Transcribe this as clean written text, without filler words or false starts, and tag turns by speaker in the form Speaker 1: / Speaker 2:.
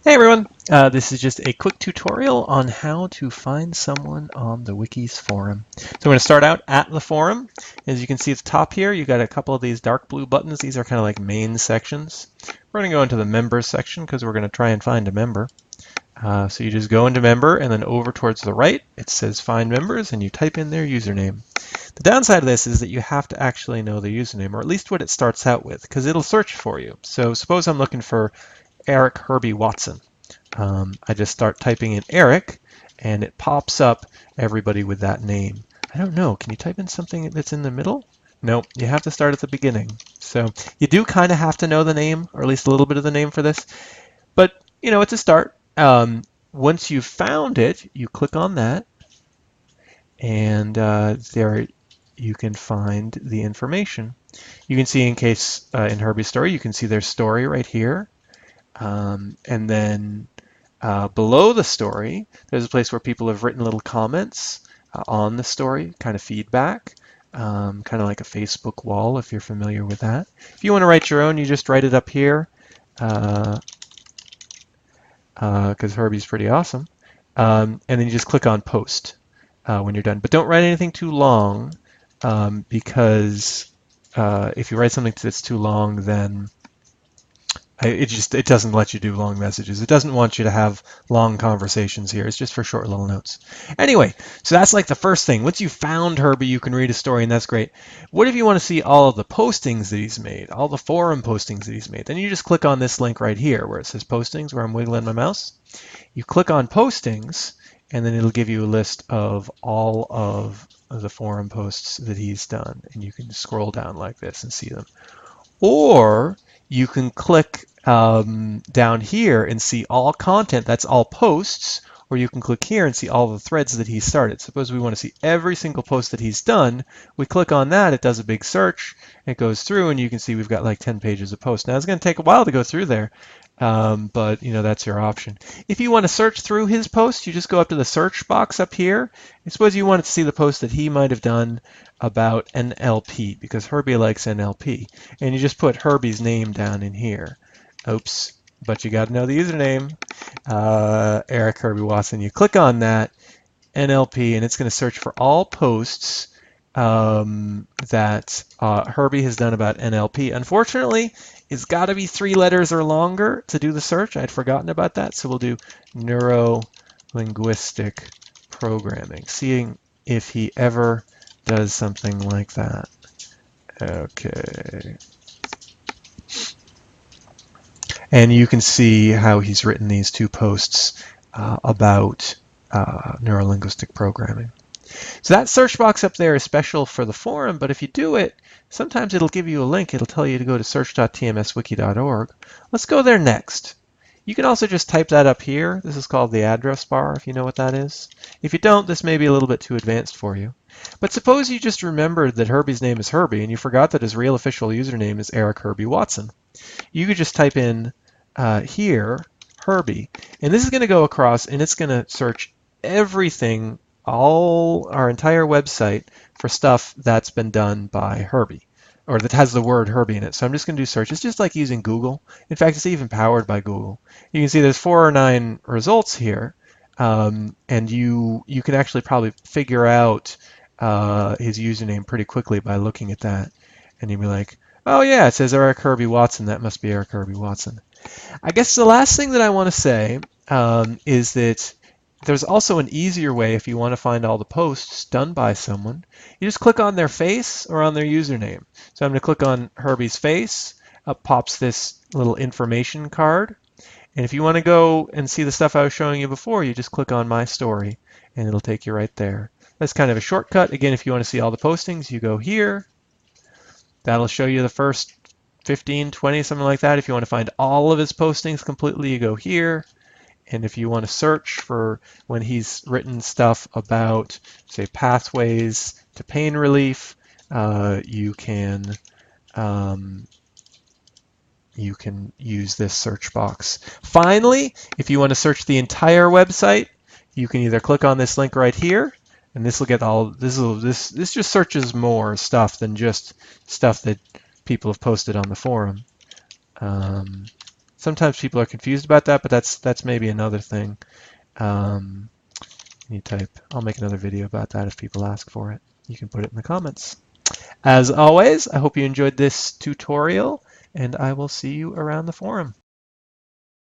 Speaker 1: Hey everyone, this is just a quick tutorial on how to find someone on the Wiki's forum. So I'm going to start out at the forum. As you can see at the top here, you've got a couple of these dark blue buttons. These are kind of like main sections. We're going to go into the members section because we're going to try and find a member. So you just go into member and then over towards the right, it says find members and you type in their username. The downside of this is that you have to actually know the username, or at least what it starts out with, because it'll search for you. So suppose I'm looking for Eric Herbie Watson. I just start typing in Eric, and it pops up everybody with that name. I don't know. Can you type in something that's in the middle? No, you have to start at the beginning. So you do kind of have to know the name, or at least a little bit of the name for this. But, you know, it's a start. Once you've found it, you click on that, and there you can find the information. You can see in case in Herbie's story, you can see their story right here. And then below the story, there's a place where people have written little comments on the story, kind of feedback, kind of like a Facebook wall if you're familiar with that. If you want to write your own, you just write it up here because Herbie's pretty awesome. And then you just click on post when you're done. But don't write anything too long because if you write something that's too long, then it doesn't let you do long messages. It doesn't want you to have long conversations here. It's just for short little notes. Anyway, so that's like the first thing. Once you found Herbie, you can read a story, and that's great. What if you want to see all of the postings that he's made, all the forum postings that he's made? Then you just click on this link right here where it says postings, where I'm wiggling my mouse. You click on postings, and then it'll give you a list of all of the forum posts that he's done. And you can scroll down like this and see them. Or you can click down here and see all content, that's all posts, or you can click here and see all the threads that he started. Suppose we want to see every single post that he's done. We click on that, it does a big search, it goes through, and you can see we've got like 10 pages of posts. Now it's going to take a while to go through there, but you know, that's your option. If you want to search through his posts, you just go up to the search box up here. I suppose you wanted to see the post that he might have done about NLP, because Herbie likes NLP. And you just put Herbie's name down in here. Oops, but you got to know the username, Eric Herbie Watson. You click on that, NLP, and it's going to search for all posts that Herbie has done about NLP. Unfortunately, it's got to be 3 letters or longer to do the search. I'd forgotten about that, so we'll do neuro-linguistic programming, seeing if he ever does something like that. Okay. And you can see how he's written these 2 posts about neurolinguistic programming. So that search box up there is special for the forum, but if you do it, sometimes it'll give you a link. It'll tell you to go to search.tmswiki.org. Let's go there next. You can also just type that up here. This is called the address bar, if you know what that is. If you don't, this may be a little bit too advanced for you. But suppose you just remembered that Herbie's name is Herbie, and you forgot that his real official username is Eric Herbie Watson. You could just type in here, Herbie, and this is going to go across, and it's going to search everything, our entire website, for stuff that's been done by Herbie, or that has the word Herbie in it. So I'm just going to do search. It's just like using Google. In fact, it's even powered by Google. You can see there's 4 or 9 results here, and you can actually probably figure out his username pretty quickly by looking at that. And you'll be like, oh yeah, it says Eric Herbie Watson. That must be Eric Herbie Watson. I guess the last thing that I want to say is that there's also an easier way if you want to find all the posts done by someone. You just click on their face or on their username. So I'm going to click on Herbie's face. Up pops this little information card. And if you want to go and see the stuff I was showing you before, you just click on My Story, and it'll take you right there. That's kind of a shortcut. Again, if you want to see all the postings, you go here. That'll show you the first 15, 20, something like that. If you want to find all of his postings completely, you go here. And if you want to search for when he's written stuff about, say, pathways to pain relief, you can use this search box. Finally, if you want to search the entire website, you can either click on this link right here, and this will get all this just searches more stuff than just stuff that people have posted on the forum. Sometimes people are confused about that, but that's maybe another thing. Um, you type. I'll make another video about that if people ask for it. You can put it in the comments. As always, I hope you enjoyed this tutorial, and I will see you around the forum.